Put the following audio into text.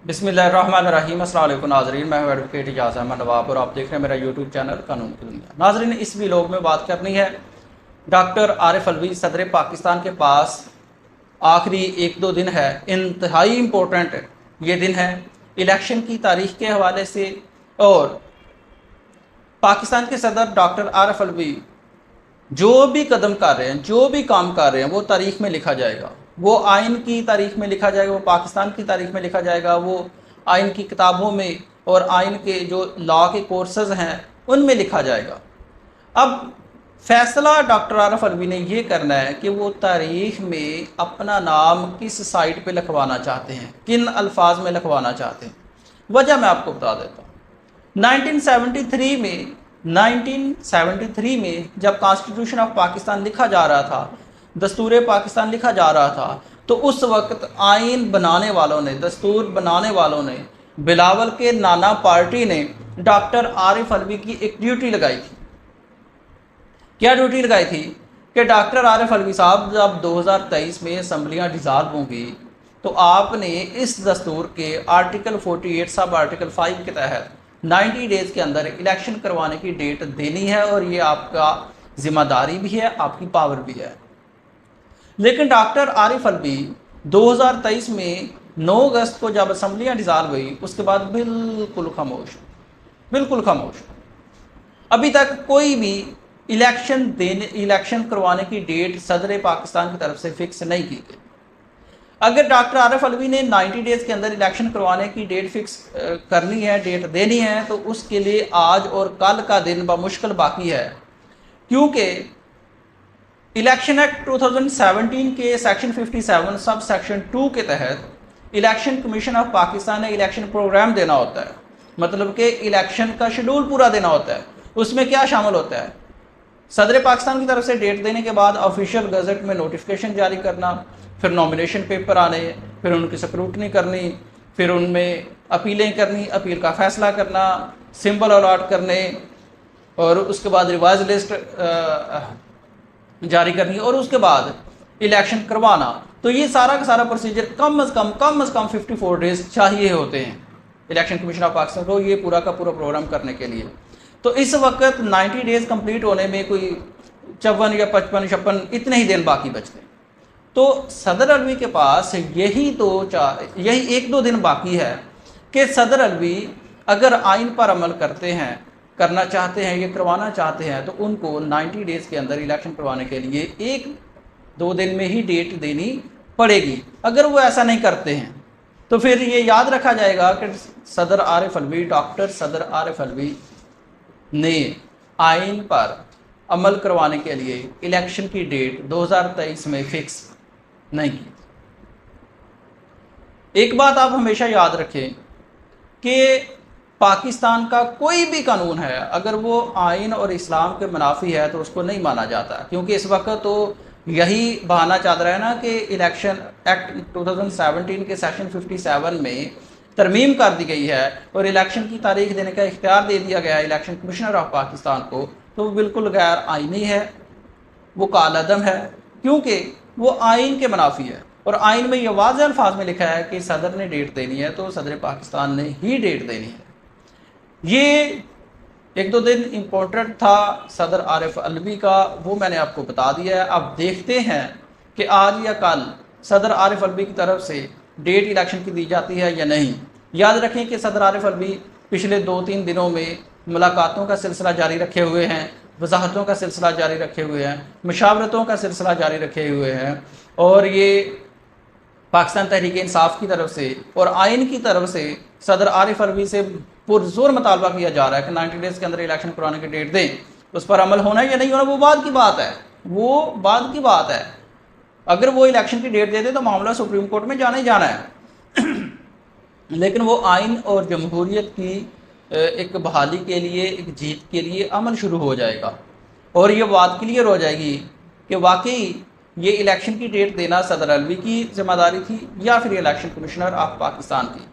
بسم اللہ الرحمن الرحیم۔ السلام علیکم ناظرین، میں ہوں ایڈوکیٹ اعجاز احمد نواب اور آپ دیکھ رہے ہیں میرا یوٹیوب چینل قانون کی دنیا۔ ناظرین، اس ویلوگ میں بات کرنی ہے ڈاکٹر عارف الوی صدر پاکستان کے پاس آخری ایک دو دن ہے، انتہائی امپورٹنٹ یہ دن ہے الیکشن کی تاریخ کے حوالے سے، اور پاکستان کے صدر ڈاکٹر عارف الوی جو بھی قدم کر رہے ہیں، جو بھی کام کر رہے ہیں، وہ تاریخ میں لکھا جائے گا، وہ آئین کی تاریخ میں لکھا جائے گا، وہ پاکستان کی تاریخ میں لکھا جائے گا، وہ آئین کی کتابوں میں اور آئین کے جو لا کے کورسز ہیں ان میں لکھا جائے گا۔ اب فیصلہ ڈاکٹر عارف الوی نے یہ کرنا ہے کہ وہ تاریخ میں اپنا نام کس سائٹ پہ لکھوانا چاہتے ہیں، کن الفاظ میں لکھوانا چاہتے ہیں۔ وجہ میں آپ کو بتا دیتا ہوں۔ 1973 میں جب کانسٹیٹیوشن آف پاکستان لکھا جا رہا تھا، دستور پاکستان لکھا جا رہا تھا، تو اس وقت آئین بنانے والوں نے، دستور بنانے والوں نے، بلاول کے نانا پارٹی نے ڈاکٹر عارف الوی کی ایک ڈیوٹی لگائی تھی۔ کیا ڈیوٹی لگائی تھی؟ کہ ڈاکٹر عارف الوی صاحب جب 2023 میں اسمبلیاں ڈیزالو ہوں گی تو آپ نے اس دستور کے آرٹیکل 48 سب آرٹیکل 5 کے تحت 90 ڈیز کے اندر الیکشن کروانے کی ڈیٹ دینی ہے، اور یہ آپ کا ذمہ داری بھی ہے، آپ کی پاور بھی ہے۔ لیکن ڈاکٹر عارف الوی 2023 میں 9 اگست کو جب اسمبلیاں ڈیزالو ہوئی، اس کے بعد بالکل خاموش، بالکل خاموش۔ ابھی تک کوئی بھی الیکشن کروانے کی ڈیٹ صدر پاکستان کی طرف سے فکس نہیں کی گئی۔ اگر ڈاکٹر عارف الوی نے 90 ڈیز کے اندر الیکشن کروانے کی ڈیٹ فکس کرنی ہے، ڈیٹ دینی ہے، تو اس کے لیے آج اور کل کا دن بمشکل باقی ہے، کیونکہ الیکشن ایکٹ 2017 کے سیکشن 57 سب سیکشن 2 کے تحت الیکشن کمیشن آف پاکستان نے الیکشن پروگرام دینا ہوتا ہے، مطلب کہ الیکشن کا شیڈول پورا دینا ہوتا ہے۔ اس میں کیا شامل ہوتا ہے؟ صدر پاکستان کی طرف سے ڈیٹ دینے کے بعد آفیشیل گزٹ میں نوٹیفیکیشن جاری کرنا، پھر نامینیشن پیپر آنے، پھر ان کی سکروٹنی کرنی، پھر ان میں اپیلیں کرنی، اپیل کا فیصلہ کرنا، سمبل الاٹ کرنے، اور اس کے بعد ریوائز لسٹ جاری کرنی، اور اس کے بعد الیکشن کروانا۔ تو یہ سارا کا سارا پروسیجر کم از کم 54 ڈیز چاہیے ہوتے ہیں الیکشن کمیشن آف پاکستان کو یہ پورا کا پورا پروگرام کرنے کے لیے۔ تو اس وقت 90 ڈیز کمپلیٹ ہونے میں کوئی 54 یا 55 56 اتنے ہی دن باقی بچتے ہیں۔ تو صدر الوی کے پاس یہی ایک دو دن باقی ہے کہ صدر الوی اگر آئین پر عمل کرنا چاہتے ہیں، یہ کروانا چاہتے ہیں، تو ان کو 90 ڈیز کے اندر الیکشن کروانے کے لیے ایک دو دن میں ہی ڈیٹ دینی پڑے گی۔ اگر وہ ایسا نہیں کرتے ہیں تو پھر یہ یاد رکھا جائے گا کہ صدر عارف الوی، ڈاکٹر صدر عارف الوی نے آئین پر عمل کروانے کے لیے الیکشن کی ڈیٹ 2023 میں فکس نہیں کی۔ ایک بات آپ ہمیشہ یاد رکھیں کہ پاکستان کا کوئی بھی قانون ہے، اگر وہ آئین اور اسلام کے منافی ہے تو اس کو نہیں مانا جاتا، کیونکہ اس وقت تو یہی بہانہ چل رہا ہے نا کہ الیکشن ایکٹ 2017 کے سیکشن 57 میں ترمیم کر دی گئی ہے اور الیکشن کی تاریخ دینے کا اختیار دے دیا گیا ہے الیکشن کمشنر آف پاکستان کو، تو وہ بالکل غیر آئینی ہے، وہ کالعدم ہے، کیونکہ وہ آئین کے منافی ہے۔ اور آئین میں یہ واضح الفاظ میں لکھا ہے کہ صدر نے ڈیٹ دینی ہے تو صدر پاکستان نے ہی ڈیٹ دینی ہے۔ یہ ایک دو دن امپورٹنٹ تھا صدر عارف الوی کا، وہ میں نے آپ کو بتا دیا ہے۔ اب دیکھتے ہیں کہ آج یا کل صدر عارف الوی کی طرف سے ڈیٹ الیکشن کی دی جاتی ہے یا نہیں۔ یاد رکھیں کہ صدر عارف الوی پچھلے 2-3 دنوں میں ملاقاتوں کا سلسلہ جاری رکھے ہوئے ہیں، وضاحتوں کا سلسلہ جاری رکھے ہوئے ہیں، مشاورتوں کا سلسلہ جاری رکھے ہوئے ہیں، اور یہ پاکستان تحریک انصاف کی طرف سے اور آئین کی طرف سے صدر عارف الوی سے پرزور مطالبہ کیا جا رہا ہے کہ 90 ڈیز کے اندر الیکشن کرانے کی ڈیٹ دیں۔ اس پر عمل ہونا یا نہیں ہونا وہ بعد کی بات ہے، وہ بعد کی بات ہے۔ اگر وہ الیکشن کی ڈیٹ دے دے تو معاملہ سپریم کورٹ میں جانا ہی جانا ہے، لیکن وہ آئین اور جمہوریت کی ایک بحالی کے لیے، ایک جیت کے لیے عمل شروع ہو جائے گا، اور یہ بات کلیئر ہو جائے گی کہ واقعی یہ الیکشن کی ڈیٹ دینا صدر الوی کی ذمہ داری تھی یا پھر الیکشن کمشنر آف پاکستان کی۔